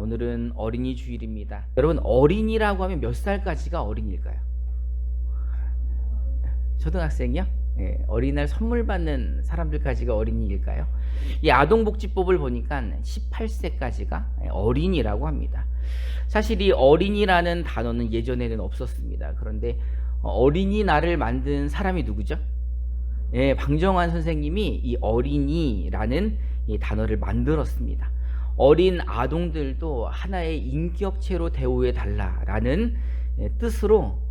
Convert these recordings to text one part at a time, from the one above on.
오늘은 어린이 주일입니다. 여러분, 어린이라고 하면 몇 살까지가 어린일까요? 초등학생이요? 예, 어린이날 선물 받는 사람들까지가 어린이일까요? 이 아동복지법을 보니까 18세까지가 어린이라고 합니다. 사실 이 어린이라는 단어는 예전에는 없었습니다. 그런데 어린이날을 만든 사람이 누구죠? 예, 방정환 선생님이 이 어린이라는 이 단어를 만들었습니다. 어린 아동들도 하나의 인격체로 대우해 달라라는 뜻으로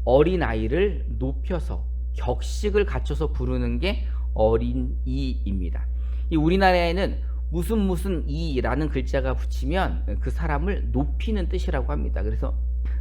어린아이를 높여서 격식을 갖춰서 부르는 게 어린이입니다. 이 우리나라에는 무슨 이라는 글자가 붙이면 그 사람을 높이는 뜻이라고 합니다. 그래서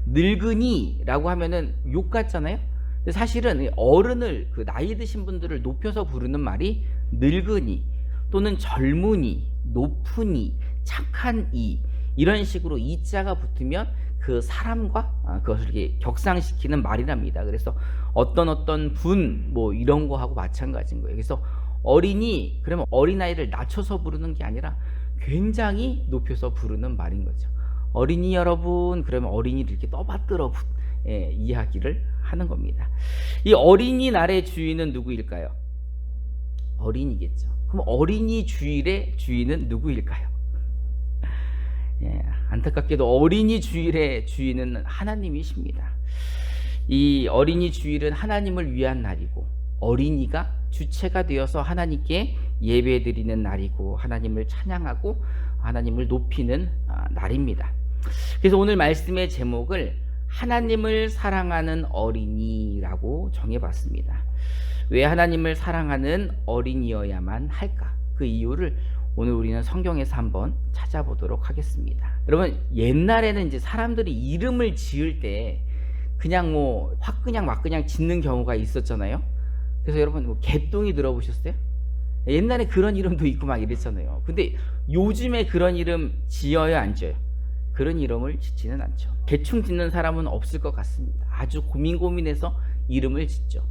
늙은이라고 하면은 욕 같잖아요. 근데 사실은 어른을, 그 나이 드신 분들을 높여서 부르는 말이 늙은이 또는 젊은이, 높은이, 착한 이, 이런 식으로 이자가 붙으면 그 사람과 그것을 이렇게 격상시키는 말이랍니다. 그래서 어떤 분 뭐 이런 거하고 마찬가지인 거예요. 그래서 어린이 그러면 어린아이를 낮춰서 부르는 게 아니라 굉장히 높여서 부르는 말인 거죠. 어린이 여러분 그러면 어린이를 이렇게 떠받들어 이야기를 하는 겁니다. 이 어린이날의 주인은 누구일까요? 어린이겠죠. 그럼 어린이 주일의 주인은 누구일까요? 예, 안타깝게도 어린이 주일의 주인은 하나님이십니다. 이 어린이 주일은 하나님을 위한 날이고 어린이가 주체가 되어서 하나님께 예배드리는 날이고 하나님을 찬양하고 하나님을 높이는 날입니다. 그래서 오늘 말씀의 제목을 하나님을 사랑하는 어린이라고 정해봤습니다. 왜 하나님을 사랑하는 어린이여야만 할까? 그 이유를 오늘 우리는 성경에서 한번 찾아보도록 하겠습니다. 여러분, 옛날에는 이제 사람들이 이름을 지을 때 그냥 뭐 확 막 그냥 짓는 경우가 있었잖아요. 그래서 여러분 뭐 개똥이 들어보셨어요? 옛날에 그런 이름도 있고 막 이랬잖아요. 근데 요즘에 그런 이름 지어요, 안 지어요? 그런 이름을 짓지는 않죠. 대충 짓는 사람은 없을 것 같습니다. 아주 고민해서 이름을 짓죠.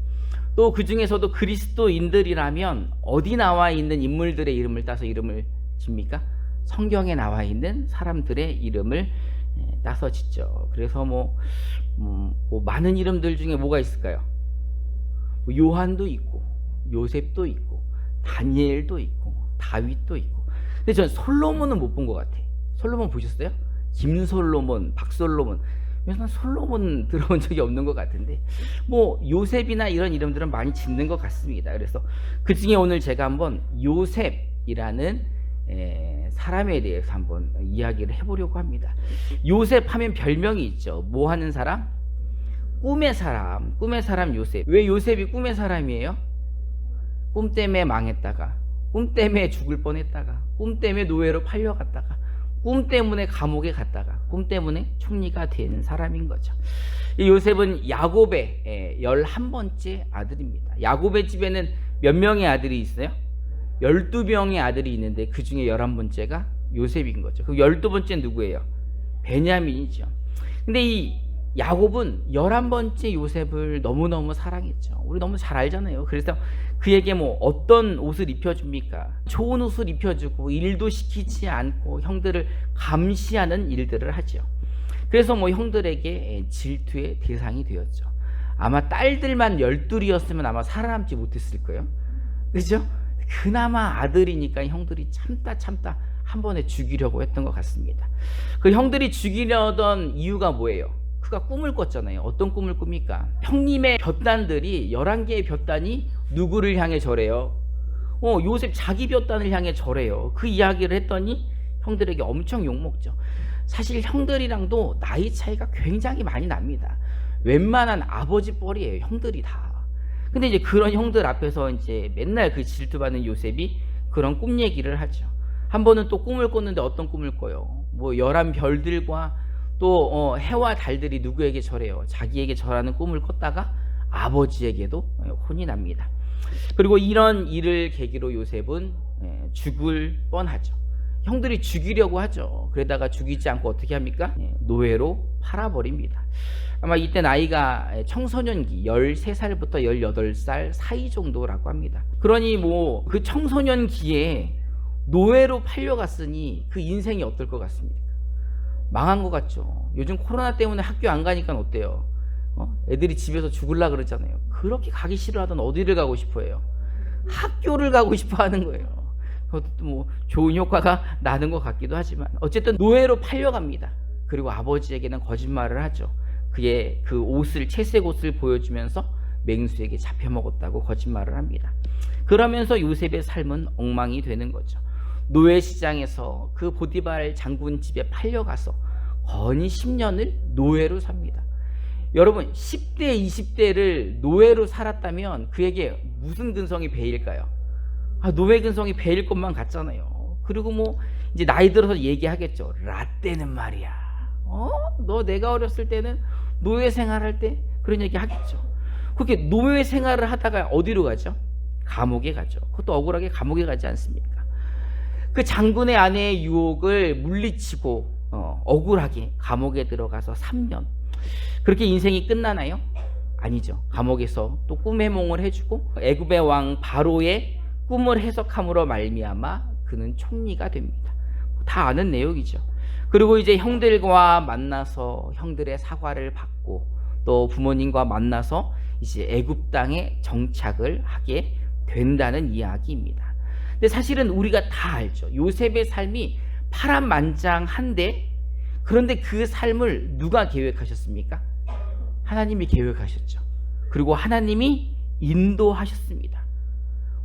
또 그 중에서도 그리스도인들이라면 어디 나와 있는 인물들의 이름을 따서 이름을 짓니까? 성경에 나와 있는 사람들의 이름을 따서 짓죠. 그래서 뭐 많은 이름들 중에 뭐가 있을까요? 요한도 있고 요셉도 있고 다니엘도 있고 다윗도 있고. 근데 전 솔로몬은 못 본 것 같아. 솔로몬 보셨어요? 김솔로몬, 박솔로몬. 그래서 솔로몬 들어본 적이 없는 것 같은데 뭐 요셉이나 이런 이름들은 많이 짓는 것 같습니다. 그래서 그 중에 오늘 제가 한번 요셉이라는 사람에 대해서 한번 이야기를 해보려고 합니다. 요셉 하면 별명이 있죠. 뭐 하는 사람? 꿈의 사람 요셉. 왜 요셉이 꿈의 사람이에요? 꿈 때문에 망했다가, 꿈 때문에 죽을 뻔했다가, 꿈 때문에 노예로 팔려갔다가, 꿈 때문에 감옥에 갔다가, 꿈 때문에 총리가 된 사람인 거죠. 이 요셉은 야곱의 11번째 아들입니다. 야곱의 집에는 몇 명의 아들이 있어요? 12명의 아들이 있는데 그 중에 11번째가 요셉인 거죠. 그 12번째는 누구예요? 베냐민이죠. 근데 이 야곱은 11번째 요셉을 너무너무 사랑했죠. 우리 너무 잘 알잖아요. 그래서 그에게 뭐 어떤 옷을 입혀줍니까? 좋은 옷을 입혀주고 일도 시키지 않고 형들을 감시하는 일들을 하죠. 그래서 뭐 형들에게 질투의 대상이 되었죠. 아마 딸들만 12이었으면 아마 살아남지 못했을 거예요. 그죠? 그나마 아들이니까 형들이 참다 한 번에 죽이려고 했던 것 같습니다. 그 형들이 죽이려던 이유가 뭐예요? 그가 꿈을 꿨잖아요. 어떤 꿈을 꿉니까? 형님의 볕단들이 11개의 볕단이 누구를 향해 절해요? 요셉 자기 볕단을 향해 절해요. 그 이야기를 했더니 형들에게 엄청 욕먹죠. 사실 형들이랑도 나이 차이가 굉장히 많이 납니다. 웬만한 아버지 뻘이에요, 형들이 다. 근데 이제 그런 형들 앞에서 이제 맨날 그 질투받는 요셉이 그런 꿈 얘기를 하죠. 한 번은 또 꿈을 꿨는데 어떤 꿈을 꿔요? 뭐 11별들과 또 해와 달들이 누구에게 절해요? 자기에게 절하는 꿈을 꿨다가 아버지에게도 혼이 납니다. 그리고 이런 일을 계기로 요셉은 죽을 뻔하죠. 형들이 죽이려고 하죠. 그러다가 죽이지 않고 어떻게 합니까? 노예로 팔아버립니다. 아마 이때 나이가 청소년기 13살부터 18살 사이 정도라고 합니다. 그러니 뭐 그 청소년기에 노예로 팔려갔으니 그 인생이 어떨 것 같습니까? 망한 것 같죠. 요즘 코로나 때문에 학교 안 가니까 어때요? 애들이 집에서 죽을라 그러잖아요. 그렇게 가기 싫어하던 어디를 가고 싶어해요? 학교를 가고 싶어하는 거예요. 그것도 뭐 좋은 효과가 나는 것 같기도 하지만 어쨌든 노예로 팔려갑니다. 그리고 아버지에게는 거짓말을 하죠. 그의 그 옷을, 채색 옷을 보여주면서 맹수에게 잡혀 먹었다고 거짓말을 합니다. 그러면서 요셉의 삶은 엉망이 되는 거죠. 노예 시장에서 그 보디발 장군 집에 팔려가서 거의 10년을 노예로 삽니다. 여러분 10대 20대를 노예로 살았다면 그에게 무슨 근성이 배일까요? 노예 근성이 배일 것만 같잖아요. 그리고 뭐 이제 나이 들어서 얘기하겠죠. 라떼는 말이야, 너 내가 어렸을 때는 노예 생활할 때 그런 얘기 하겠죠. 그렇게 노예 생활을 하다가 어디로 가죠? 감옥에 가죠. 그것도 억울하게 감옥에 가지 않습니까? 그 장군의 아내의 유혹을 물리치고 억울하게 감옥에 들어가서 3년. 그렇게 인생이 끝나나요? 아니죠. 감옥에서 또 꿈의 몽을 해주고 애굽의 왕 바로의 꿈을 해석함으로 말미암아 그는 총리가 됩니다. 다 아는 내용이죠. 그리고 이제 형들과 만나서 형들의 사과를 받고 또 부모님과 만나서 이제 애굽 땅에 정착을 하게 된다는 이야기입니다. 근데 사실은 우리가 다 알죠. 요셉의 삶이 파란만장한데, 그런데 그 삶을 누가 계획하셨습니까? 하나님이 계획하셨죠. 그리고 하나님이 인도하셨습니다.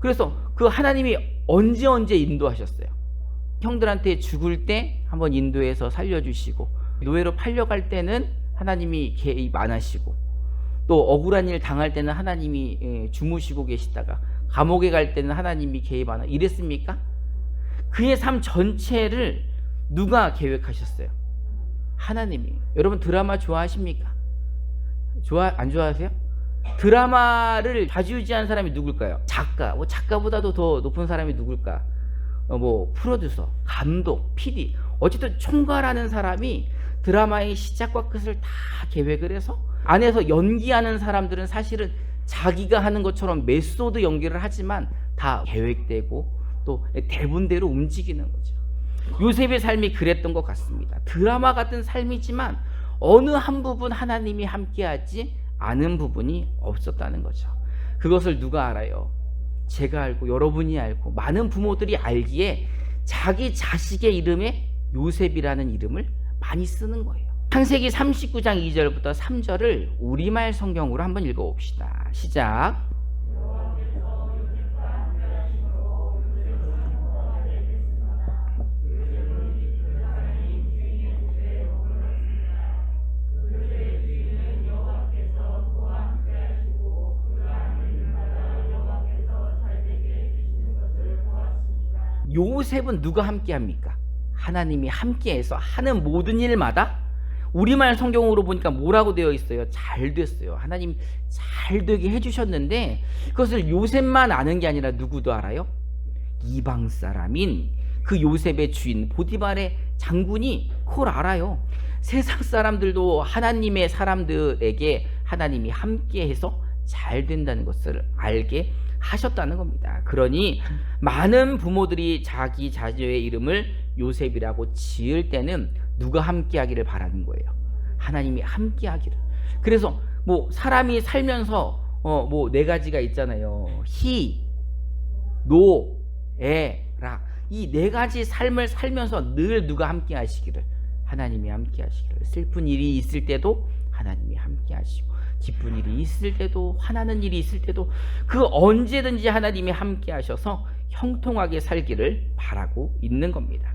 그래서 그 하나님이 언제 인도하셨어요? 형들한테 죽을 때 한번 인도해서 살려주시고, 노예로 팔려갈 때는 하나님이 개입 안 하시고, 또 억울한 일 당할 때는 하나님이 주무시고 계시다가 감옥에 갈 때는 하나님이 개입 안 하고 이랬습니까? 그의 삶 전체를 누가 계획하셨어요? 하나님이. 여러분 드라마 좋아하십니까? 안 좋아하세요? 드라마를 좌지우지한 사람이 누굴까요? 작가. 뭐 작가보다도 더 높은 사람이 누굴까? 뭐 프로듀서, 감독, PD. 어쨌든 총괄하는 사람이 드라마의 시작과 끝을 다 계획을 해서, 안에서 연기하는 사람들은 사실은 자기가 하는 것처럼 메소드 연기를 하지만 다 계획되고 또 대본대로 움직이는 거죠. 요셉의 삶이 그랬던 것 같습니다. 드라마 같은 삶이지만 어느 한 부분 하나님이 함께하지 않은 부분이 없었다는 거죠. 그것을 누가 알아요? 제가 알고 여러분이 알고 많은 부모들이 알기에 자기 자식의 이름에 요셉이라는 이름을 많이 쓰는 거예요. 창세기 39장 2절부터 3절을 우리말 성경으로 한번 읽어봅시다. 시작. 요셉은 누가 함께합니까? 하나님이 함께해서 하는 모든 일마다, 우리말 성경으로 보니까 뭐라고 되어 있어요? 잘 됐어요. 하나님 잘 되게 해주셨는데, 그것을 요셉만 아는 게 아니라 누구도 알아요? 이방 사람인 그 요셉의 주인 보디발의 장군이 그걸 알아요. 세상 사람들도 하나님의 사람들에게 하나님이 함께해서 잘 된다는 것을 알게 하셨다는 겁니다. 그러니 많은 부모들이 자기 자녀의 이름을 요셉이라고 지을 때는 누가 함께하기를 바라는 거예요? 하나님이 함께하기를. 그래서 뭐 사람이 살면서 뭐 네 가지가 있잖아요. 희, 노, 에, 라. 이 네 가지 삶을 살면서 늘 누가 함께하시기를? 하나님이 함께하시기를. 슬픈 일이 있을 때도 하나님이 함께하시고, 기쁜 일이 있을 때도, 화나는 일이 있을 때도 그 언제든지 하나님이 함께하셔서 형통하게 살기를 바라고 있는 겁니다.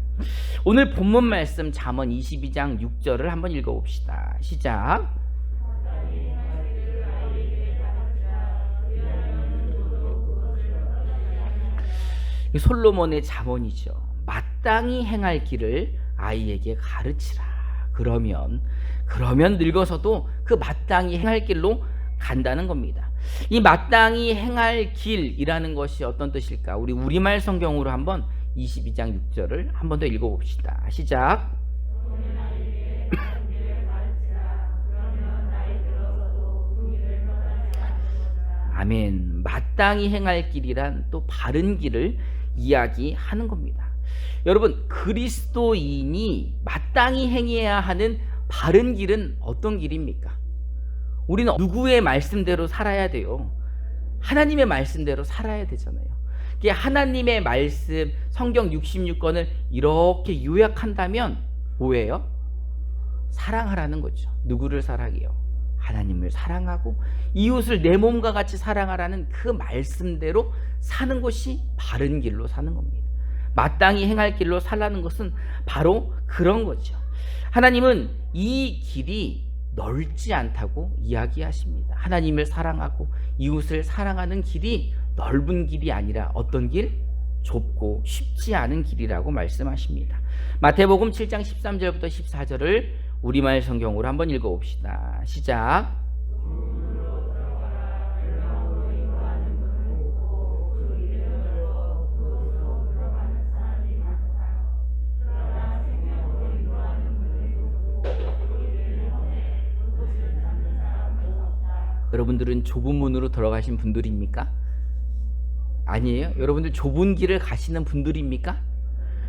오늘 본문 말씀 잠언 22장 6절을 한번 읽어봅시다. 시작. 솔로몬의 잠언이죠. 마땅히 행할 길을 아이에게 가르치라. 그러면 늙어서도 그 마땅히 행할 길로 간다는 겁니다. 이 마땅히 행할 길이라는 것이 어떤 뜻일까? 우리 우리말 성경으로 한번 22장 6절을 한 번 더 읽어봅시다. 시작. 아멘. 마땅히 행할 길이란 또 바른 길을 이야기하는 겁니다. 여러분, 그리스도인이 마땅히 행해야 하는 바른 길은 어떤 길입니까? 우리는 누구의 말씀대로 살아야 돼요? 하나님의 말씀대로 살아야 되잖아요. 이게 하나님의 말씀, 성경 66권을 이렇게 요약한다면 뭐예요? 사랑하라는 거죠. 누구를 사랑해요? 하나님을 사랑하고 이웃을 내 몸과 같이 사랑하라는 그 말씀대로 사는 것이 바른 길로 사는 겁니다. 마땅히 행할 길로 살라는 것은 바로 그런 거죠. 하나님은 이 길이 넓지 않다고 이야기하십니다. 하나님을 사랑하고 이웃을 사랑하는 길이 넓은 길이 아니라 어떤 길? 좁고 쉽지 않은 길이라고 말씀하십니다. 마태복음 7장 13절부터 14절을 우리말 성경으로 한번 읽어봅시다. 시작. 여러분들은 좁은 문으로 들어가신 분들입니까? 아니에요? 여러분들 좁은 길을 가시는 분들입니까?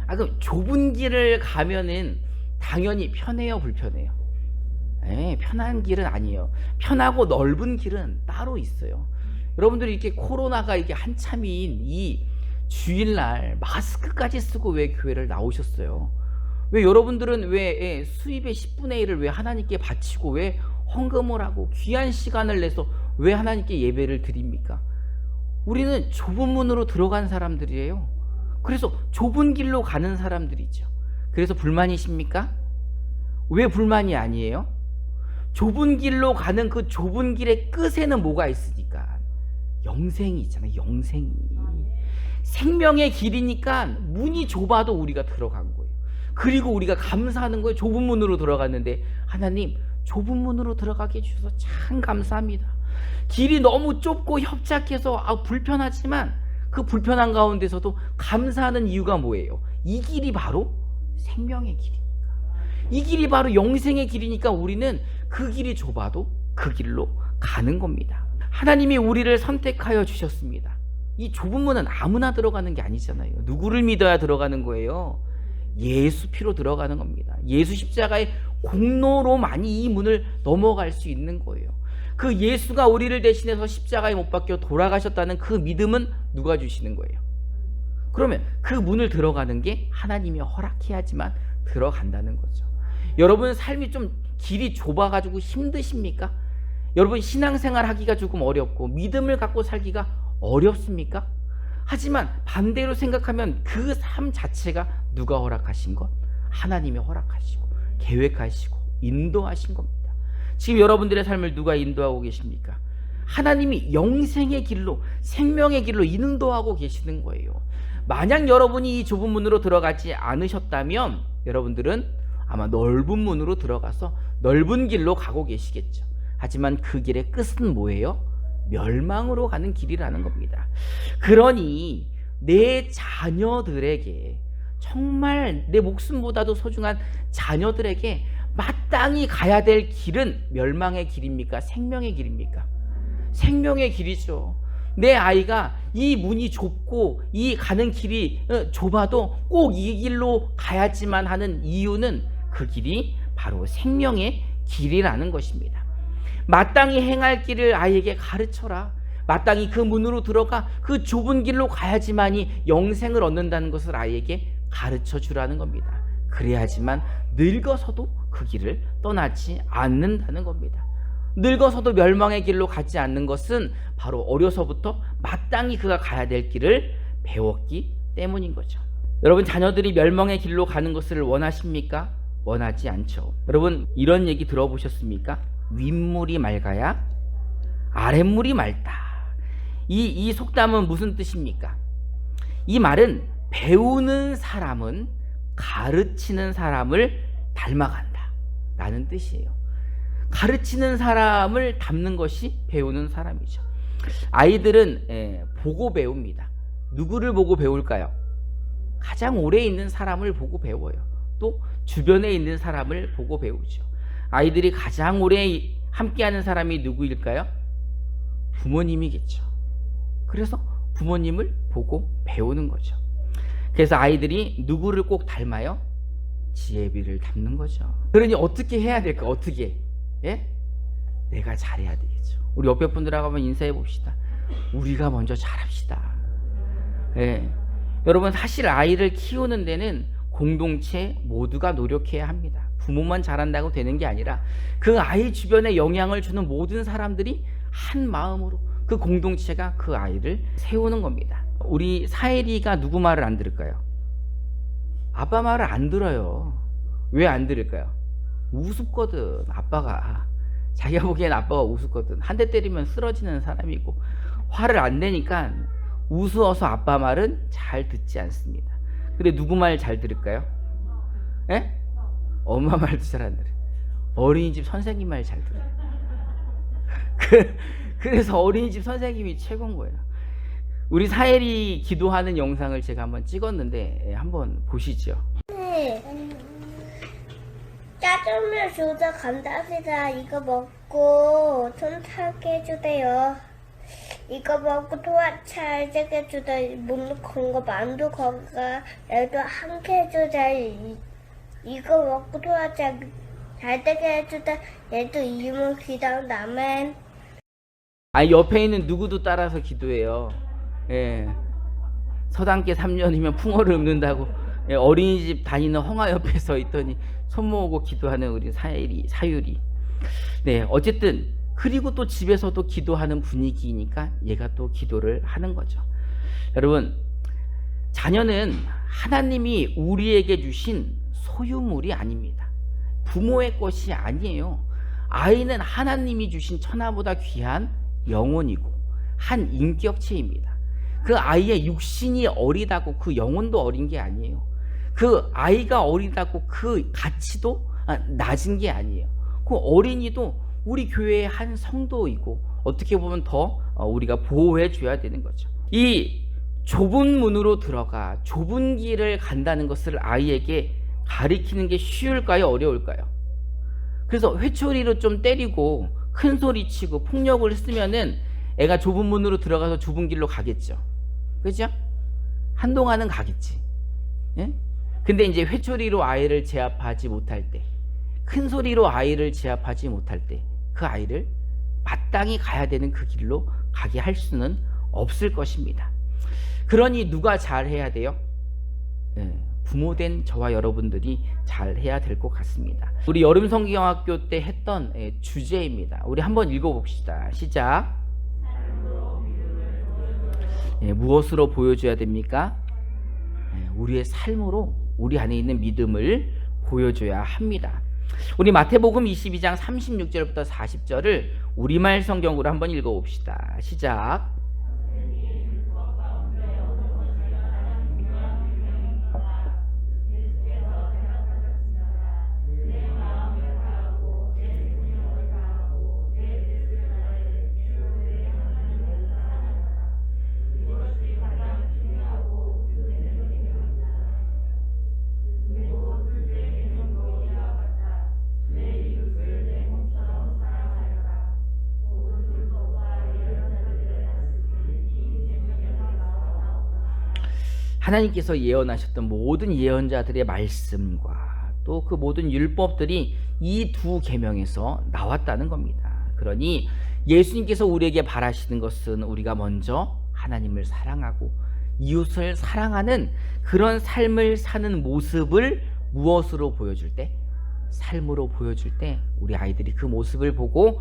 그럼 좁은 길을 가면은 당연히 편해요, 불편해요? 편한 길은 아니에요. 편하고 넓은 길은 따로 있어요. 여러분들이 이렇게 코로나가 이게 한참인 이 주일날 마스크까지 쓰고 왜 교회를 나오셨어요? 왜 여러분들은 왜 수입의 10분의 1을 왜 하나님께 바치고 왜 헌금을 하고 귀한 시간을 내서 왜 하나님께 예배를 드립니까? 우리는 좁은 문으로 들어간 사람들이에요. 그래서 좁은 길로 가는 사람들이죠. 그래서 불만이십니까? 왜 불만이 아니에요? 좁은 길로 가는 그 좁은 길의 끝에는 뭐가 있으니까? 영생이 있잖아요. 영생이. 생명의 길이니까 문이 좁아도 우리가 들어간 거예요. 그리고 우리가 감사하는 거예요. 좁은 문으로 들어갔는데 하나님 좁은 문으로 들어가게 해주셔서 참 감사합니다. 길이 너무 좁고 협착해서 불편하지만 그 불편한 가운데서도 감사하는 이유가 뭐예요? 이 길이 바로 생명의 길이니까. 이 길이 바로 영생의 길이니까 우리는 그 길이 좁아도 그 길로 가는 겁니다. 하나님이 우리를 선택하여 주셨습니다. 이 좁은 문은 아무나 들어가는 게 아니잖아요. 누구를 믿어야 들어가는 거예요? 예수 피로 들어가는 겁니다. 예수 십자가의 공로로만이 이 문을 넘어갈 수 있는 거예요. 그 예수가 우리를 대신해서 십자가에 못 박혀 돌아가셨다는 그 믿음은 누가 주시는 거예요? 그러면 그 문을 들어가는 게 하나님이 허락해야지만 들어간다는 거죠. 여러분 삶이 좀 길이 좁아가지고 힘드십니까? 여러분 신앙생활 하기가 조금 어렵고 믿음을 갖고 살기가 어렵습니까? 하지만 반대로 생각하면 그 삶 자체가 누가 허락하신 것? 하나님이 허락하시고 계획하시고 인도하신 겁니다. 지금 여러분들의 삶을 누가 인도하고 계십니까? 하나님이 영생의 길로 생명의 길로 인도하고 계시는 거예요. 만약 여러분이 이 좁은 문으로 들어가지 않으셨다면 여러분들은 아마 넓은 문으로 들어가서 넓은 길로 가고 계시겠죠. 하지만 그 길의 끝은 뭐예요? 멸망으로 가는 길이라는 겁니다. 그러니 내 자녀들에게 정말 내 목숨보다도 소중한 자녀들에게 마땅히 가야 될 길은 멸망의 길입니까? 생명의 길입니까? 생명의 길이죠. 내 아이가 이 문이 좁고 이 가는 길이 좁아도 꼭 이 길로 가야지만 하는 이유는 그 길이 바로 생명의 길이라는 것입니다. 마땅히 행할 길을 아이에게 가르쳐라. 마땅히 그 문으로 들어가 그 좁은 길로 가야지만이 영생을 얻는다는 것을 아이에게 가르쳐 주라는 겁니다. 그래야지만 늙어서도 그 길을 떠나지 않는다는 겁니다. 늙어서도 멸망의 길로 가지 않는 것은 바로 어려서부터 마땅히 그가 가야 될 길을 배웠기 때문인 거죠. 여러분 자녀들이 멸망의 길로 가는 것을 원하십니까? 원하지 않죠. 여러분 이런 얘기 들어보셨습니까? 윗물이 맑아야 아랫물이 맑다. 이 속담은 무슨 뜻입니까? 이 말은 배우는 사람은 가르치는 사람을 닮아간다 라는 뜻이에요. 가르치는 사람을 닮는 것이 배우는 사람이죠. 아이들은 보고 배웁니다. 누구를 보고 배울까요? 가장 오래 있는 사람을 보고 배워요. 또 주변에 있는 사람을 보고 배우죠. 아이들이 가장 오래 함께하는 사람이 누구일까요? 부모님이겠죠. 그래서 부모님을 보고 배우는 거죠. 그래서 아이들이 누구를 꼭 닮아요? 지혜비를 닮는 거죠. 그러니 어떻게 해야 될까? 어떻게? 예? 내가 잘해야 되겠죠. 우리 옆에 분들하고 한번 인사해 봅시다. 우리가 먼저 잘합시다. 예. 여러분, 사실 아이를 키우는 데는 공동체 모두가 노력해야 합니다. 부모만 잘한다고 되는 게 아니라 그 아이 주변에 영향을 주는 모든 사람들이 한 마음으로 그 공동체가 그 아이를 세우는 겁니다. 우리 사엘이가 누구 말을 안 들을까요? 아빠 말을 안 들어요. 왜 안 들을까요? 우습거든. 아빠가 자기가 보기엔 아빠가 우습거든. 한 대 때리면 쓰러지는 사람이고 화를 안 내니까 우스워서 아빠 말은 잘 듣지 않습니다. 근데 누구 말 잘 들을까요? 에? 엄마 말도 잘 안 들어요. 어린이집 선생님 말 잘 들어요. 그래서 어린이집 선생님이 최고인 거예요. 우리 사엘이 기도하는 영상을 제가 한번 찍었는데 한번 보시죠. 네. 짜장면 주다 감사합니다. 이거 먹고 손 타게 해주세요. 이거 먹고 토화 잘 되게 해주다. 못 건거 만두 건가 얘도 함께 해주자. 이거 먹고 토화 잘 되게 해주다. 얘도 이문 기도한 다음에 옆에 있는 누구도 따라서 기도해요. 예. 서당계 3년이면 풍어를 읊는다고. 예, 어린이집 다니는 홍아 옆에 서 있더니 손 모으고 기도하는 우리 사율이. 네, 어쨌든 그리고 또 집에서도 기도하는 분위기니까 얘가 또 기도를 하는 거죠. 여러분, 자녀는 하나님이 우리에게 주신 소유물이 아닙니다. 부모의 것이 아니에요. 아이는 하나님이 주신 천하보다 귀한 영혼이고 한 인격체입니다. 그 아이의 육신이 어리다고 그 영혼도 어린 게 아니에요. 그 아이가 어리다고 그 가치도 낮은 게 아니에요. 그 어린이도 우리 교회의 한 성도이고 어떻게 보면 더 우리가 보호해 줘야 되는 거죠. 이 좁은 문으로 들어가 좁은 길을 간다는 것을 아이에게 가리키는 게 쉬울까요? 어려울까요? 그래서 회초리로 좀 때리고 큰 소리 치고 폭력을 쓰면은 애가 좁은 문으로 들어가서 좁은 길로 가겠죠. 그죠? 한동안은 가겠지. 예? 근데 이제 회초리로 아이를 제압하지 못할 때, 큰 소리로 아이를 제압하지 못할 때 그 아이를 마땅히 가야 되는 그 길로 가게 할 수는 없을 것입니다. 그러니 누가 잘해야 돼요? 예, 부모된 저와 여러분들이 잘해야 될 것 같습니다. 우리 여름 성경학교 때 했던 주제입니다. 우리 한번 읽어봅시다. 시작. 무엇으로 보여줘야 됩니까? 우리의 삶으로 우리 안에 있는 믿음을 보여줘야 합니다. 우리 마태복음 22장 36절부터 40절을 우리말 성경으로 한번 읽어봅시다. 시작. 하나님께서 예언하셨던 모든 예언자들의 말씀과 또 그 모든 율법들이 이 두 계명에서 나왔다는 겁니다. 그러니 예수님께서 우리에게 바라시는 것은 우리가 먼저 하나님을 사랑하고 이웃을 사랑하는 그런 삶을 사는 모습을 무엇으로 보여줄 때? 삶으로 보여줄 때 우리 아이들이 그 모습을 보고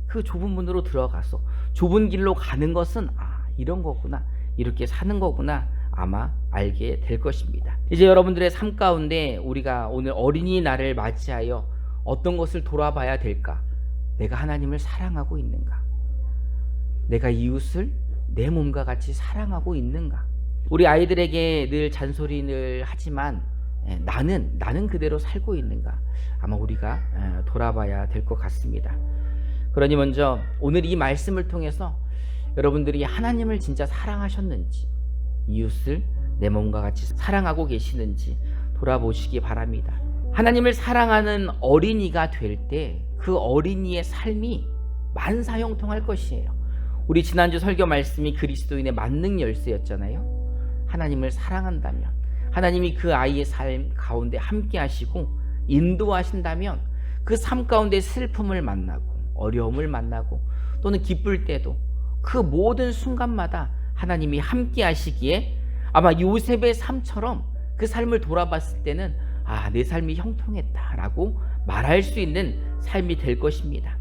그 좁은 문으로 들어가서 좁은 길로 가는 것은 이런 거구나, 이렇게 사는 거구나 아마 알게 될 것입니다. 이제 여러분들의 삶 가운데 우리가 오늘 어린이날을 맞이하여 어떤 것을 돌아봐야 될까? 내가 하나님을 사랑하고 있는가? 내가 이웃을 내 몸과 같이 사랑하고 있는가? 우리 아이들에게 늘 잔소리를 하지만 나는 그대로 살고 있는가? 아마 우리가 돌아봐야 될 것 같습니다. 그러니 먼저 오늘 이 말씀을 통해서 여러분들이 하나님을 진짜 사랑하셨는지, 이웃을 내 몸과 같이 사랑하고 계시는지 돌아보시기 바랍니다. 하나님을 사랑하는 어린이가 될 때 그 어린이의 삶이 만사형통할 것이에요. 우리 지난주 설교 말씀이 그리스도인의 만능 열쇠였잖아요. 하나님을 사랑한다면, 하나님이 그 아이의 삶 가운데 함께 하시고 인도하신다면 그 삶 가운데 슬픔을 만나고 어려움을 만나고 또는 기쁠 때도 그 모든 순간마다 하나님이 함께 하시기에 아마 요셉의 삶처럼 그 삶을 돌아봤을 때는 아, 내 삶이 형통했다라고 말할 수 있는 삶이 될 것입니다.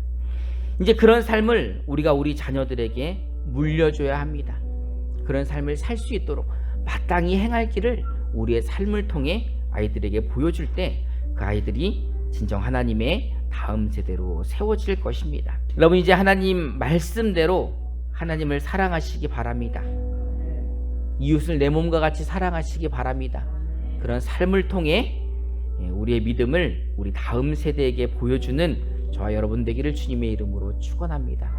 이제 그런 삶을 우리가 우리 자녀들에게 물려줘야 합니다. 그런 삶을 살 수 있도록 마땅히 행할 길을 우리의 삶을 통해 아이들에게 보여줄 때 그 아이들이 진정 하나님의 다음 세대로 세워질 것입니다. 여러분, 이제 하나님 말씀대로 하나님을 사랑하시기 바랍니다. 이웃을 내 몸과 같이 사랑하시기 바랍니다. 그런 삶을 통해 우리의 믿음을 우리 다음 세대에게 보여주는 저와 여러분 되기를 주님의 이름으로 축원합니다.